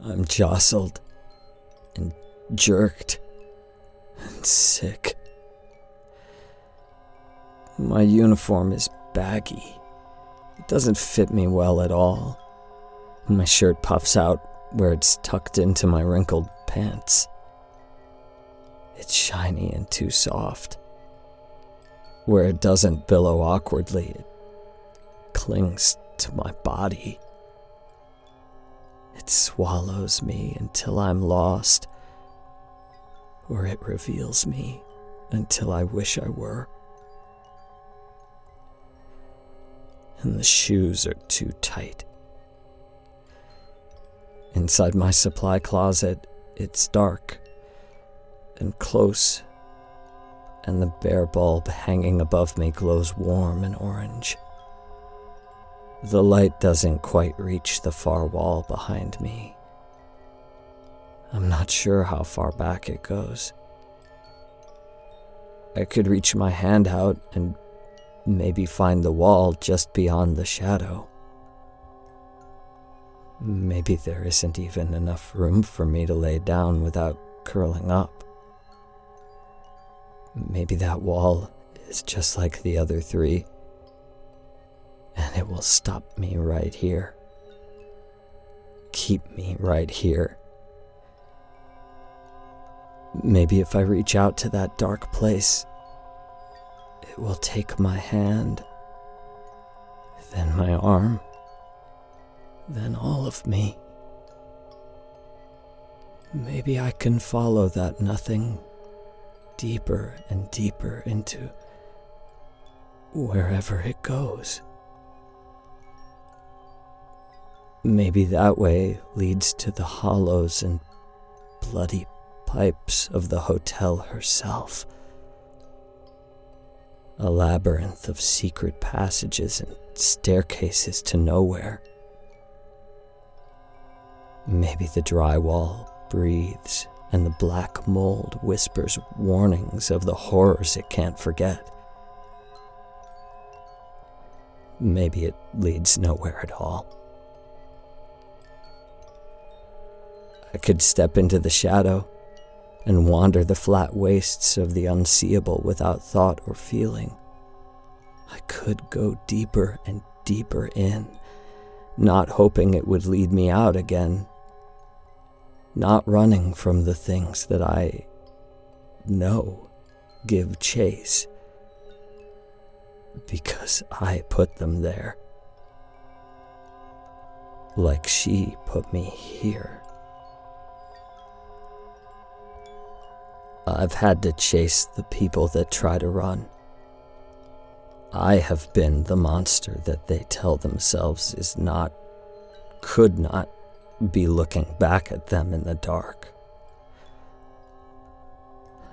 I'm jostled and jerked and sick. My uniform is baggy. It doesn't fit me well at all. My shirt puffs out where it's tucked into my wrinkled pants. It's shiny and too soft. Where it doesn't billow awkwardly, it clings to my body. It swallows me until I'm lost, or it reveals me until I wish I were. And the shoes are too tight. Inside my supply closet, it's dark and close, and the bare bulb hanging above me glows warm and orange. The light doesn't quite reach the far wall behind me. I'm not sure how far back it goes. I could reach my hand out and maybe find the wall just beyond the shadow. Maybe there isn't even enough room for me to lay down without curling up. Maybe that wall is just like the other three, and it will stop me right here. Keep me right here. Maybe if I reach out to that dark place, it will take my hand, then my arm, then all of me. Maybe I can follow that nothing deeper and deeper into wherever it goes. Maybe that way leads to the hollows and bloody pipes of the hotel herself. A labyrinth of secret passages and staircases to nowhere. Maybe the drywall breathes and the black mold whispers warnings of the horrors it can't forget. Maybe it leads nowhere at all. I could step into the shadow and wander the flat wastes of the unseeable without thought or feeling. I could go deeper and deeper in, not hoping it would lead me out again, not running from the things that I know give chase, because I put them there, like she put me here. I've had to chase the people that try to run. I have been the monster that they tell themselves could not be looking back at them in the dark.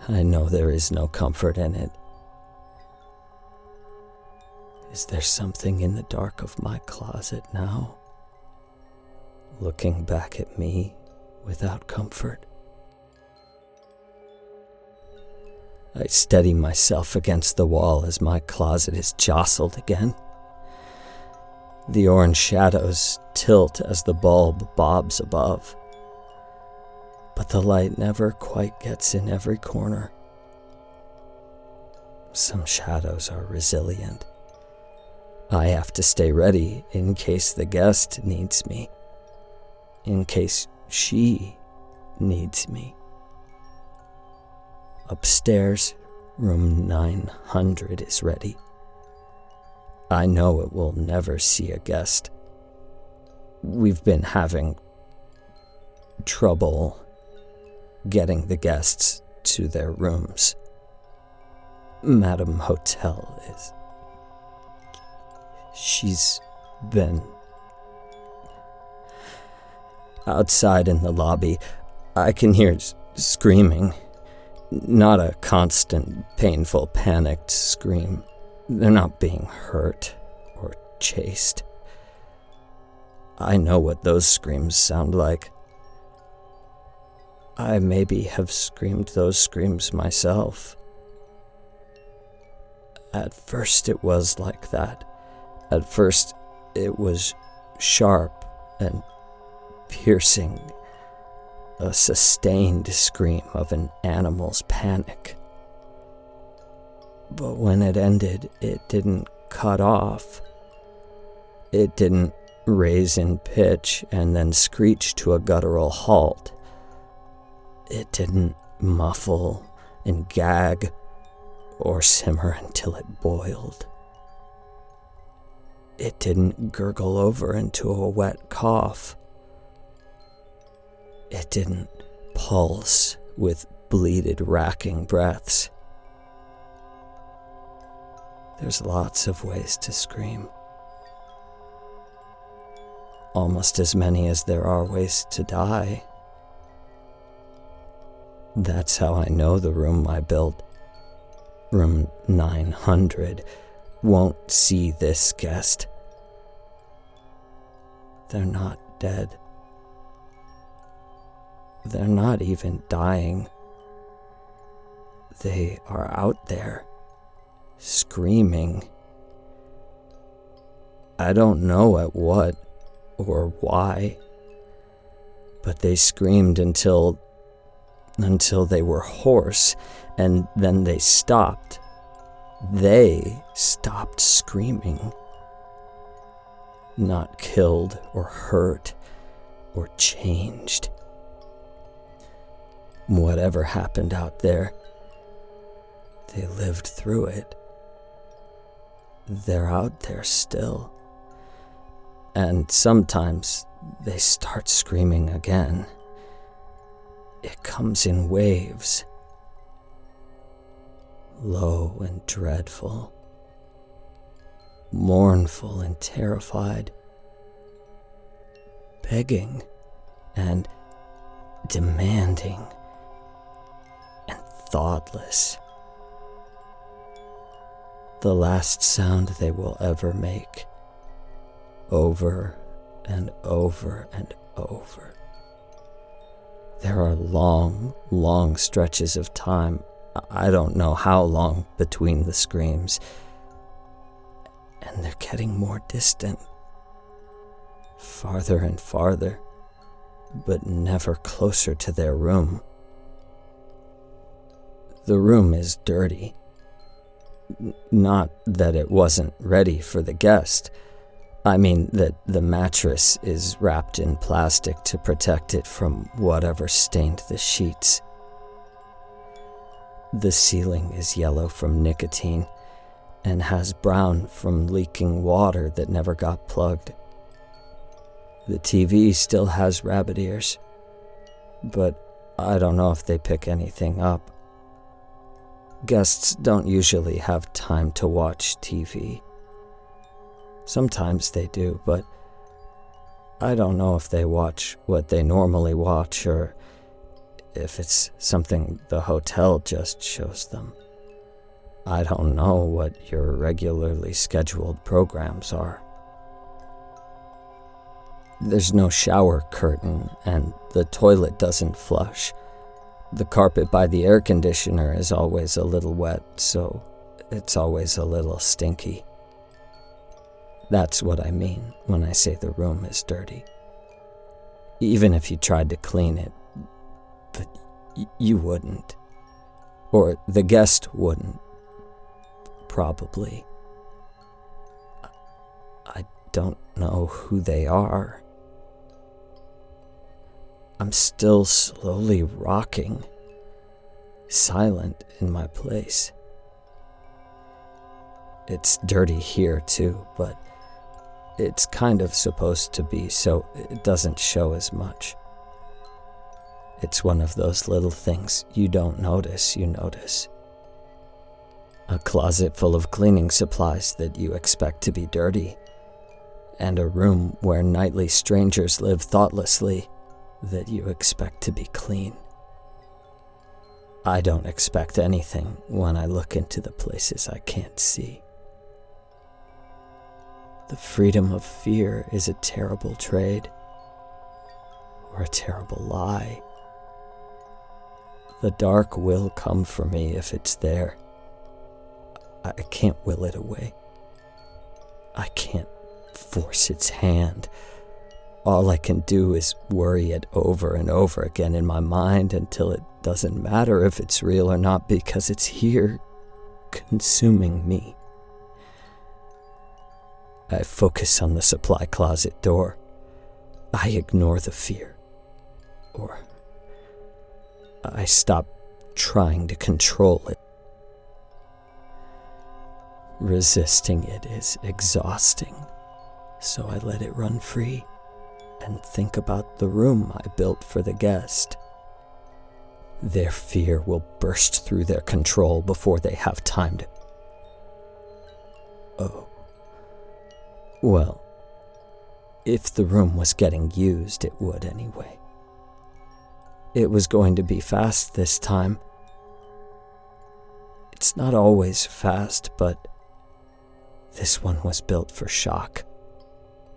I know there is no comfort in it. Is there something in the dark of my closet now, looking back at me without comfort? I steady myself against the wall as my closet is jostled again. The orange shadows tilt as the bulb bobs above, but the light never quite gets in every corner. Some shadows are resilient. I have to stay ready in case the guest needs me, in case she needs me. Upstairs, room 900 is ready. I know it will never see a guest. We've been having trouble getting the guests to their rooms. Madame Hotel is... She's been... Outside in the lobby, I can hear screaming. Not a constant, painful, panicked scream. They're not being hurt or chased. I know what those screams sound like. I maybe have screamed those screams myself. At first it was like that. At first it was sharp and piercing a sustained scream of an animal's panic. But when it ended, it didn't cut off. It didn't raise in pitch and then screech to a guttural halt. It didn't muffle and gag or simmer until it boiled. It didn't gurgle over into a wet cough. It didn't pulse with bleated, racking breaths. There's lots of ways to scream. Almost as many as there are ways to die. That's how I know the room I built, room 900, won't see this guest. They're not dead. They're not even dying. They are out there, screaming. I don't know at what or why, but they screamed until they were hoarse, and then they stopped. They stopped screaming. Not killed or hurt or changed. Whatever happened out there, they lived through it. They're out there still. And sometimes they start screaming again. It comes in waves. Low and dreadful. Mournful and terrified. Begging and demanding and thoughtless. The last sound they will ever make. Over and over and over. There are long, long stretches of time, I don't know how long, between the screams, and they're getting more distant, farther and farther, but never closer to their room. The room is dirty. Not that it wasn't ready for the guest. I mean that the mattress is wrapped in plastic to protect it from whatever stained the sheets. The ceiling is yellow from nicotine and has brown from leaking water that never got plugged. The TV still has rabbit ears, but I don't know if they pick anything up. Guests don't usually have time to watch TV. Sometimes they do, but I don't know if they watch what they normally watch or if it's something the hotel just shows them. I don't know what your regularly scheduled programs are. There's no shower curtain, and the toilet doesn't flush. The carpet by the air conditioner is always a little wet, so it's always a little stinky. That's what I mean when I say the room is dirty. Even if you tried to clean it, but you wouldn't. Or the guest wouldn't. Probably. I don't know who they are. I'm still slowly rocking, silent in my place. It's dirty here too, but it's kind of supposed to be, so it doesn't show as much. It's one of those little things you don't notice you notice. A closet full of cleaning supplies that you expect to be dirty, and a room where nightly strangers live thoughtlessly that you expect to be clean. I don't expect anything when I look into the places I can't see. The freedom of fear is a terrible trade, or a terrible lie. The dark will come for me if it's there. I can't will it away. I can't force its hand. all I can do is worry it over and over again in my mind until it doesn't matter if it's real or not, because it's here, consuming me. I focus on the supply closet door. I ignore the fear. Or I stop trying to control it. Resisting it is exhausting, so I let it run free and think about the room I built for the guest. Their fear will burst through their control before they have time to... Oh. Well, if the room was getting used, it would anyway. It was going to be fast this time. It's not always fast, but this one was built for shock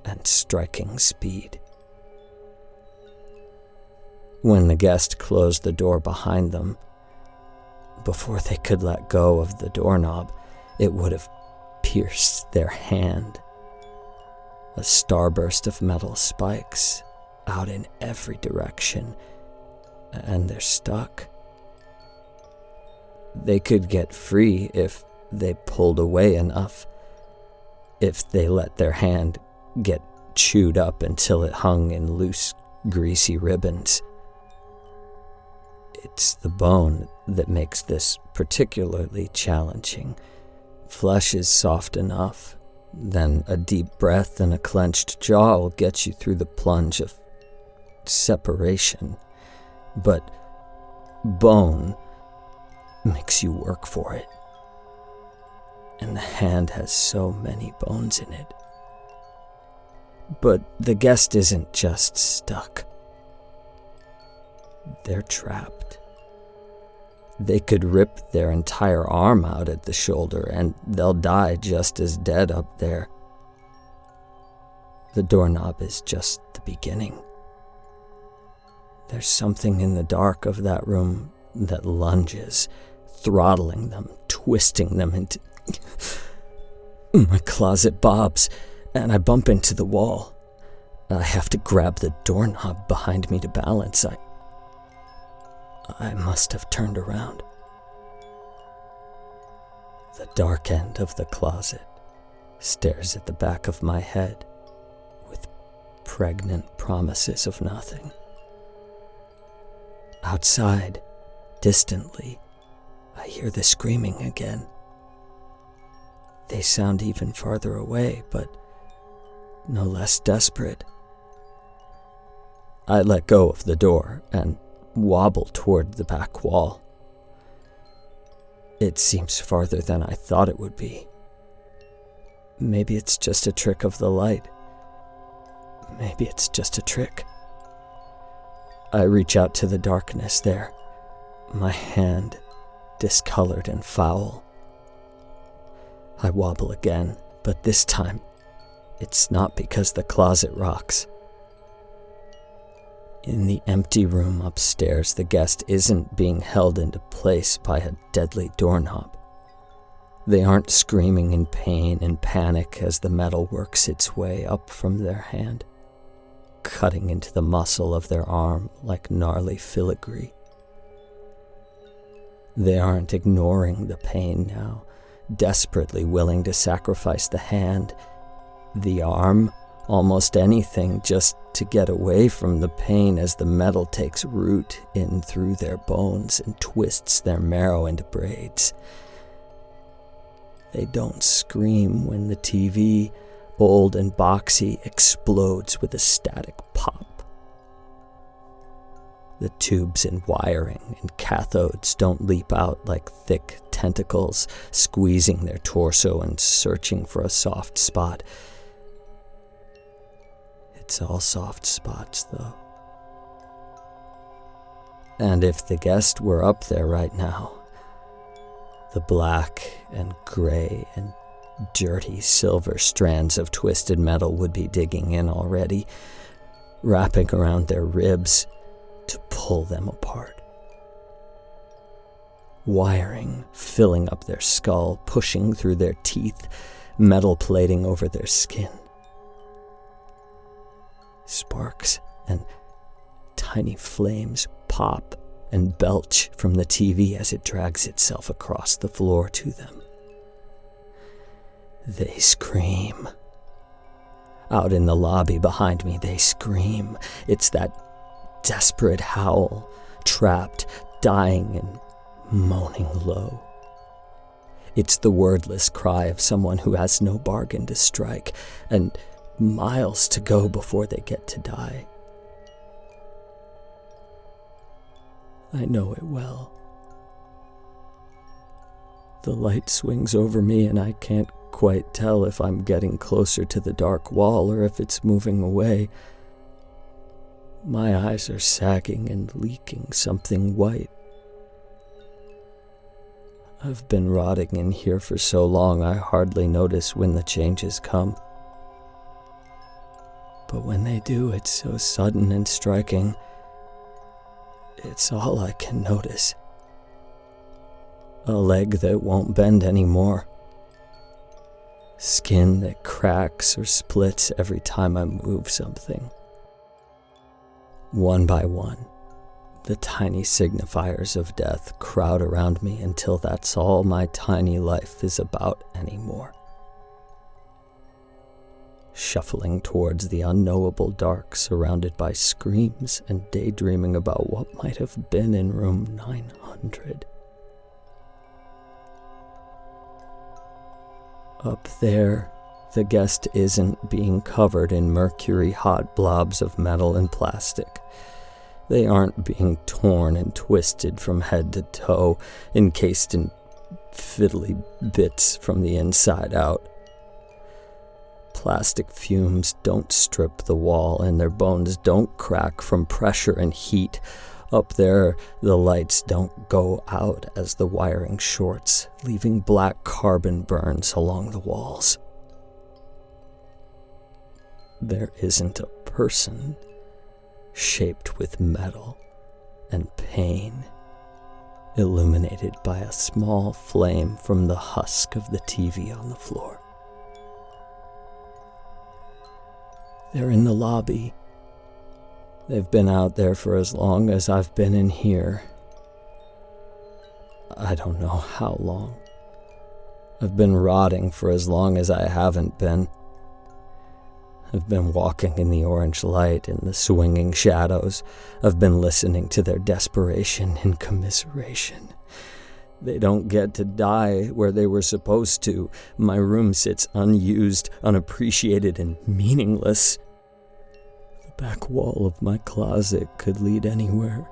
and striking speed. When the guest closed the door behind them, before they could let go of the doorknob, it would have pierced their hand. A starburst of metal spikes out in every direction, and they're stuck. They could get free if they pulled away enough, if they let their hand get chewed up until it hung in loose, greasy ribbons. It's the bone that makes this particularly challenging. Flesh is soft enough, then a deep breath and a clenched jaw will get you through the plunge of separation. But bone makes you work for it. And the hand has so many bones in it. But the guest isn't just stuck. They're trapped. They could rip their entire arm out at the shoulder and they'll die just as dead up there. The doorknob is just the beginning. There's something in the dark of that room that lunges, throttling them, twisting them into... My closet bobs, and I bump into the wall. I have to grab the doorknob behind me to balance. I must have turned around. The dark end of the closet stares at the back of my head with pregnant promises of nothing. Outside, distantly, I hear the screaming again. They sound even farther away, but no less desperate. I let go of the door and wobble toward the back wall. It seems farther than I thought it would be. Maybe it's just a trick of the light. Maybe it's just a trick. I reach out to the darkness there, my hand discolored and foul. I wobble again, but this time, it's not because the closet rocks. In the empty room upstairs, the guest isn't being held into place by a deadly doorknob. They aren't screaming in pain and panic as the metal works its way up from their hand, cutting into the muscle of their arm like gnarly filigree. They aren't ignoring the pain now, desperately willing to sacrifice the hand, the arm, almost anything just to get away from the pain as the metal takes root in through their bones and twists their marrow into braids. They don't scream when the TV, old and boxy, explodes with a static pop. The tubes and wiring and cathodes don't leap out like thick tentacles, squeezing their torso and searching for a soft spot. It's all soft spots, though. And if the guest were up there right now, the black and gray and dirty silver strands of twisted metal would be digging in already, wrapping around their ribs to pull them apart. Wiring filling up their skull, pushing through their teeth, metal plating over their skin. Sparks and tiny flames pop and belch from the TV as it drags itself across the floor to them. They scream. Out in the lobby behind me, they scream. It's that desperate howl, trapped, dying, and moaning low. It's the wordless cry of someone who has no bargain to strike and miles to go before they get to die. I know it well. The light swings over me and I can't quite tell if I'm getting closer to the dark wall or if it's moving away. My eyes are sagging and leaking something white. I've been rotting in here for so long I hardly notice when the changes come. But when they do, it's so sudden and striking. It's all I can notice. A leg that won't bend anymore. Skin that cracks or splits every time I move something. One by one, the tiny signifiers of death crowd around me until that's all my tiny life is about anymore. Shuffling towards the unknowable dark, surrounded by screams and daydreaming about what might have been in room 900. Up there, the guest isn't being covered in mercury-hot blobs of metal and plastic. They aren't being torn and twisted from head to toe, encased in fiddly bits from the inside out. Plastic fumes don't strip the wall, and their bones don't crack from pressure and heat. Up there, the lights don't go out as the wiring shorts, leaving black carbon burns along the walls. There isn't a person shaped with metal and pain, illuminated by a small flame from the husk of the TV on the floor. They're in the lobby. They've been out there for as long as I've been in here. I don't know how long. I've been rotting for as long as I haven't been. I've been walking in the orange light and the swinging shadows. I've been listening to their desperation and commiseration. They don't get to die where they were supposed to. My room sits unused, unappreciated, and meaningless. The back wall of my closet could lead anywhere.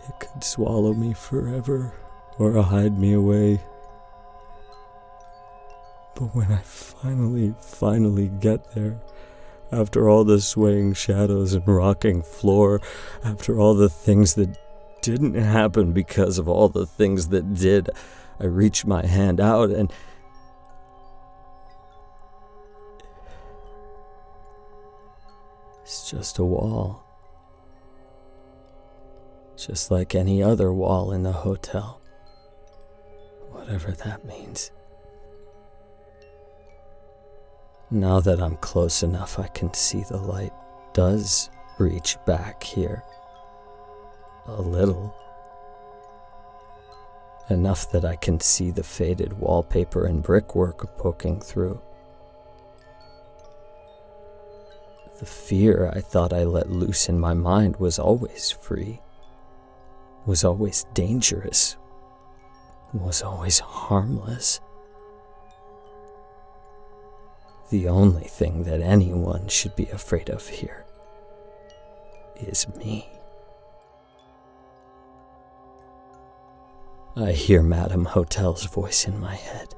It could swallow me forever or hide me away. But when I finally get there, after all the swaying shadows and rocking floor, after all the things that didn't happen because of all the things that did, I reach my hand out and it's just a wall. Just like any other wall in the hotel. Whatever that means. Now that I'm close enough, I can see the light does reach back here. A little. Enough that I can see the faded wallpaper and brickwork poking through. The fear I thought I let loose in my mind was always free, was always dangerous, was always harmless. The only thing that anyone should be afraid of here is me. I hear Madame Hotel's voice in my head.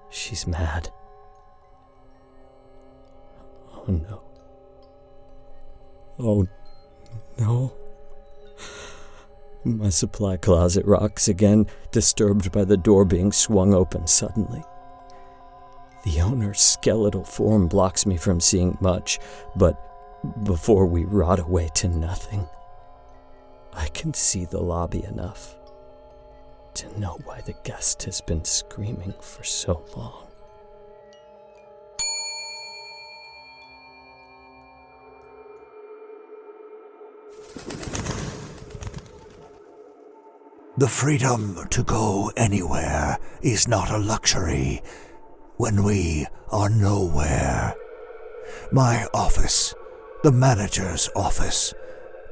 She's mad. Oh no. Oh no. My supply closet rocks again, disturbed by the door being swung open suddenly. The owner's skeletal form blocks me from seeing much, but before we rot away to nothing, I can see the lobby enough to know why the guest has been screaming for so long. The freedom to go anywhere is not a luxury when we are nowhere. My office, the manager's office,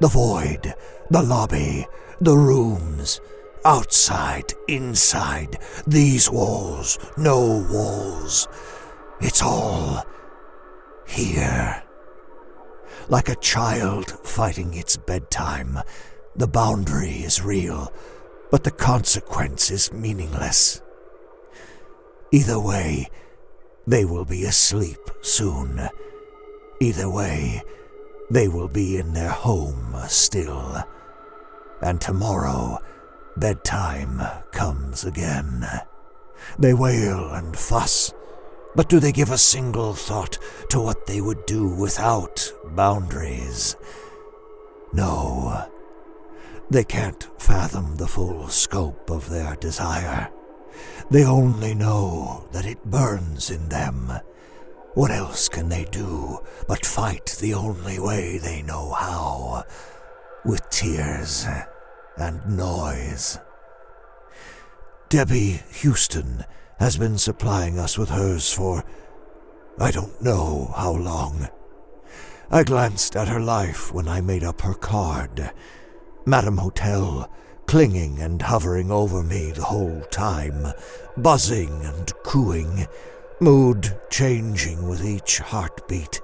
the void, the lobby, the rooms, outside, inside, these walls, no walls. It's all here. Like a child fighting its bedtime, the boundary is real, but the consequence is meaningless. Either way, they will be asleep soon. Either way, they will be in their home still. And tomorrow, bedtime comes again. They wail and fuss, but do they give a single thought to what they would do without boundaries? No. They can't fathom the full scope of their desire. They only know that it burns in them. What else can they do but fight the only way they know how? With tears and noise. Debbie Houston has been supplying us with hers for I don't know how long. I glanced at her life when I made up her card. Madame Hotel, clinging and hovering over me the whole time, buzzing and cooing, mood changing with each heartbeat.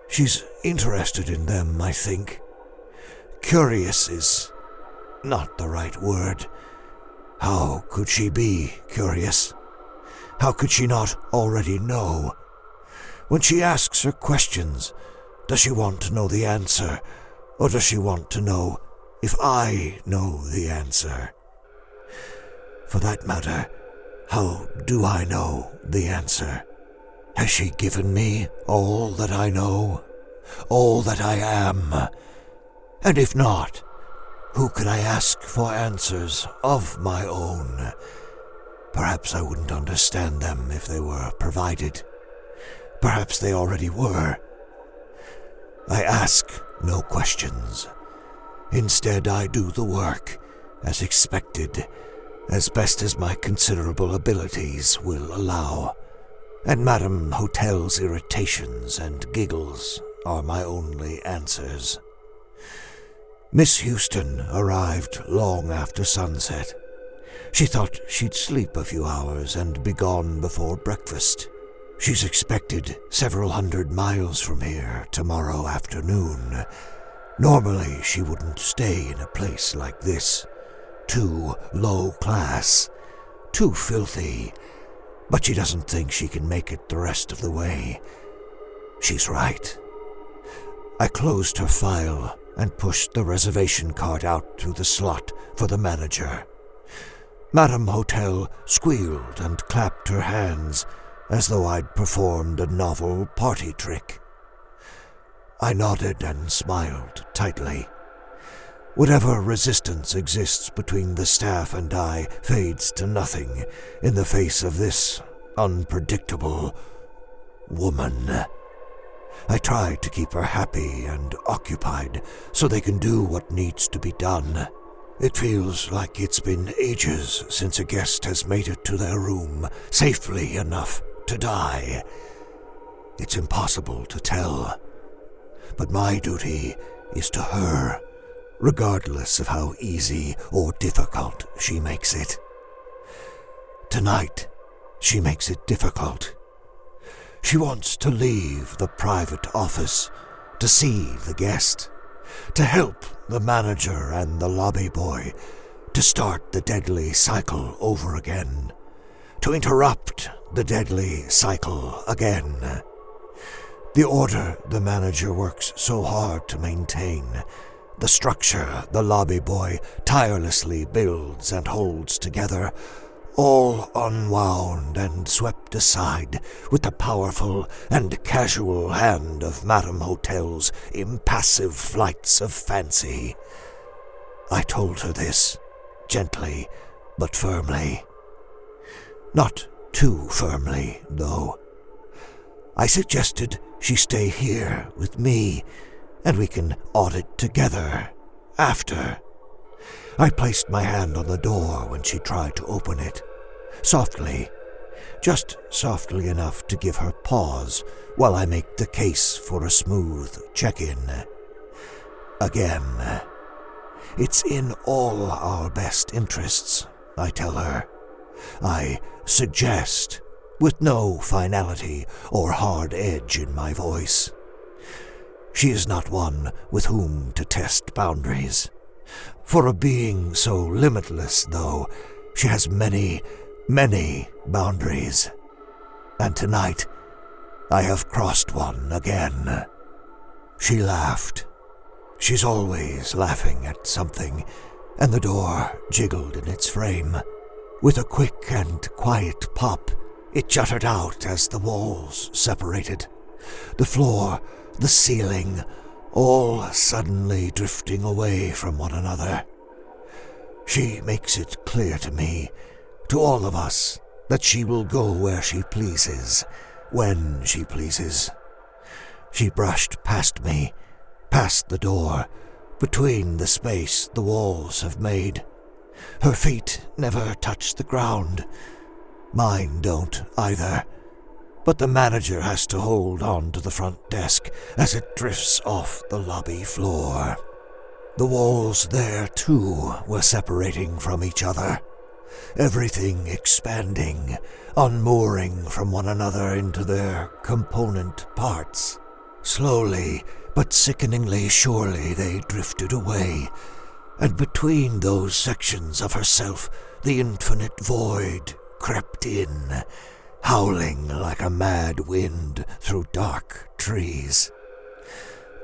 She's interested in them, I think. Curious is not the right word. How could she be curious? How could she not already know? When she asks her questions, does she want to know the answer, or does she want to know if I know the answer? For that matter, how do I know the answer? Has she given me all that I know? All that I am? And if not, who can I ask for answers of my own? Perhaps I wouldn't understand them if they were provided. Perhaps they already were. I ask no questions. Instead, I do the work, as expected, as best as my considerable abilities will allow. And Madame Hotel's irritations and giggles are my only answers. Miss Houston arrived long after sunset. She thought she'd sleep a few hours and be gone before breakfast. She's expected several 100 miles from here tomorrow afternoon. Normally, she wouldn't stay in a place like this. Too low class, too filthy. But she doesn't think she can make it the rest of the way. She's right. I closed her file and pushed the reservation card out through the slot for the manager. Madame Hotel squealed and clapped her hands as though I'd performed a novel party trick. I nodded and smiled tightly. Whatever resistance exists between the staff and I fades to nothing in the face of this unpredictable woman. I try to keep her happy and occupied so they can do what needs to be done. It feels like it's been ages since a guest has made it to their room safely enough to die. It's impossible to tell. But my duty is to her, regardless of how easy or difficult she makes it. Tonight, she makes it difficult. She wants to leave the private office, to see the guest, to help the manager and the lobby boy, to start the deadly cycle over again, to interrupt the deadly cycle again. The order the manager works so hard to maintain, the structure the lobby boy tirelessly builds and holds together, all unwound and swept aside with the powerful and casual hand of Madame Hotel's impassive flights of fancy. I told her this, gently but firmly. Not too firmly, though. I suggested she stay here with me, and we can audit together after. I placed my hand on the door when she tried to open it. Softly. Just softly enough to give her pause while I make the case for a smooth check-in. Again. It's in all our best interests, I tell her. I suggest, with no finality or hard edge in my voice. She is not one with whom to test boundaries. For a being so limitless, though, she has many, many boundaries. And tonight, I have crossed one again. She laughed. She's always laughing at something, and the door jiggled in its frame. With a quick and quiet pop, it jutted out as the walls separated. The floor, the ceiling, all suddenly drifting away from one another. She makes it clear to me, to all of us, that she will go where she pleases, when she pleases. She brushed past me, past the door, between the space the walls have made. Her feet never touch the ground. Mine don't either. But the manager has to hold on to the front desk as it drifts off the lobby floor. The walls there, too, were separating from each other. Everything expanding, unmooring from one another into their component parts. Slowly, but sickeningly surely, they drifted away, and between those sections of herself, the infinite void crept in, howling like a mad wind through dark trees.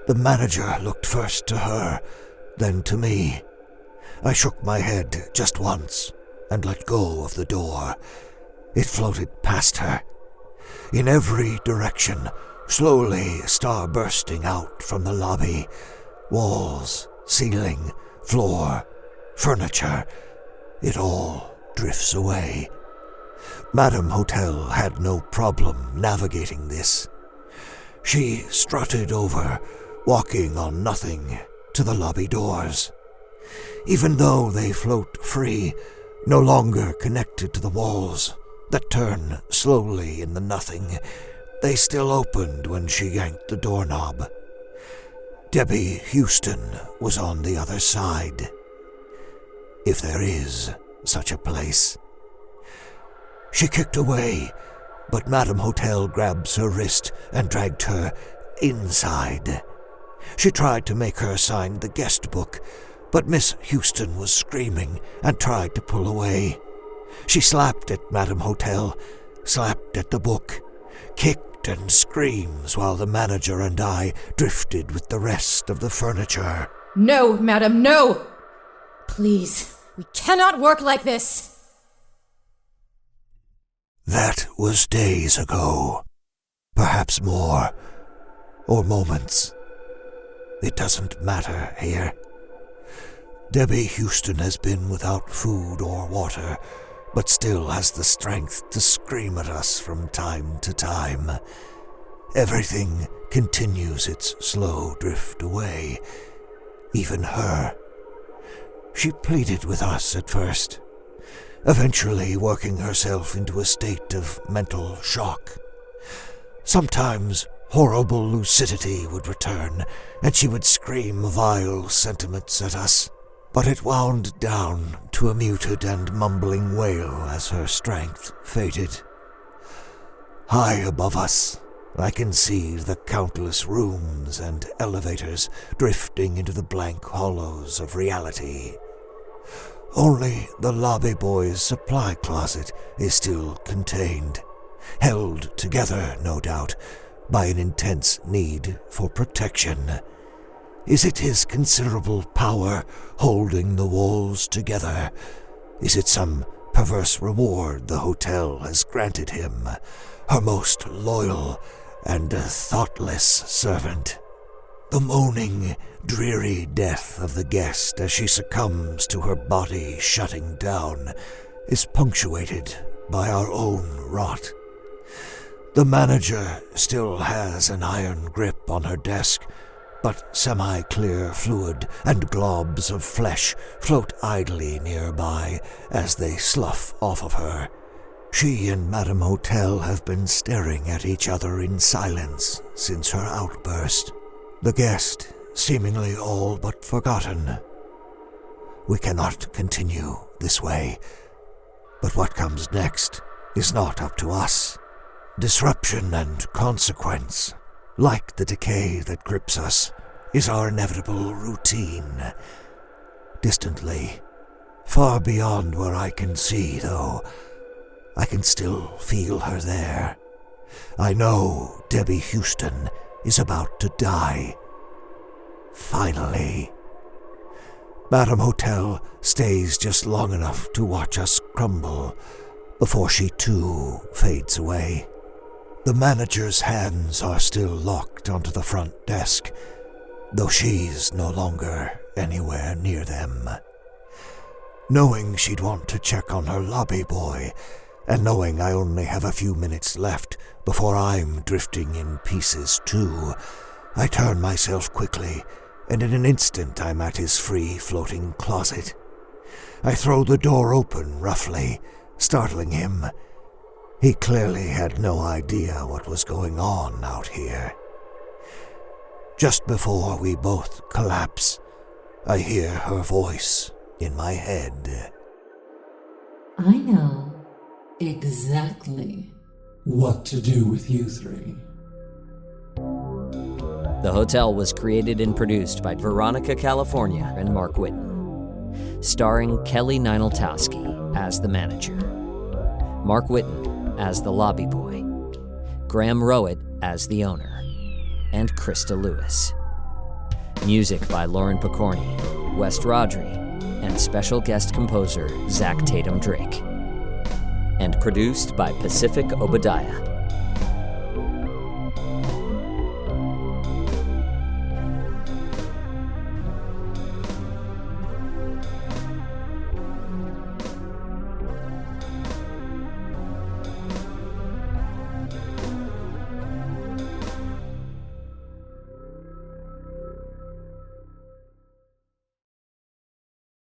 The manager looked first to her, then to me. I shook my head just once and let go of the door. It floated past her. In every direction, slowly star-bursting out from the lobby. Walls, ceiling, floor, furniture, it all drifts away. Madame Hotel had no problem navigating this. She strutted over, walking on nothing, to the lobby doors. Even though they float free, no longer connected to the walls that turn slowly in the nothing, they still opened when she yanked the doorknob. Debbie Houston was on the other side. If there is such a place. She kicked away, but Madame Hotel grabs her wrist and dragged her inside. She tried to make her sign the guest book, but Miss Houston was screaming and tried to pull away. She slapped at Madame Hotel, slapped at the book, kicked and screams while the manager and I drifted with the rest of the furniture. No, madam, no! Please, we cannot work like this! That was days ago. Perhaps more. Or moments. It doesn't matter here. Debbie Houston has been without food or water, but still has the strength to scream at us from time to time. Everything continues its slow drift away. Even her. She pleaded with us at first, eventually working herself into a state of mental shock. Sometimes horrible lucidity would return, and she would scream vile sentiments at us, but it wound down to a muted and mumbling wail as her strength faded. High above us, I can see the countless rooms and elevators drifting into the blank hollows of reality. Only the lobby boy's supply closet is still contained, held together, no doubt, by an intense need for protection. Is it his considerable power holding the walls together? Is it some perverse reward the hotel has granted him, her most loyal and thoughtless servant? The moaning, dreary death of the guest as she succumbs to her body shutting down is punctuated by our own rot. The manager still has an iron grip on her desk, but semi-clear fluid and globs of flesh float idly nearby as they slough off of her. She and Madame Hotel have been staring at each other in silence since her outburst, the guest seemingly all but forgotten. We cannot continue this way, but what comes next is not up to us. Disruption and consequence, like the decay that grips us, is our inevitable routine. Distantly, far beyond where I can see, though, I can still feel her there. I know Debbie Houston is about to die. Finally. Madame Hotel stays just long enough to watch us crumble before she too fades away. The manager's hands are still locked onto the front desk, though she's no longer anywhere near them. Knowing she'd want to check on her lobby boy, and knowing I only have a few minutes left before I'm drifting in pieces too, I turn myself quickly, and in an instant I'm at his free-floating closet. I throw the door open roughly, startling him. He clearly had no idea what was going on out here. Just before we both collapse, I hear her voice in my head. I know exactly what to do with you three. The Hotel was created and produced by Veronica, California, and Mark Whitten, starring Kelly Nienaltowski as the manager, Mark Whitten as the lobby boy, Graham Rowat as the owner, and Christa Lewis. Music by Lauren Picorni, West Rodri, and special guest composer Zach Tatom-Drake. And produced by Pacific Obadiah.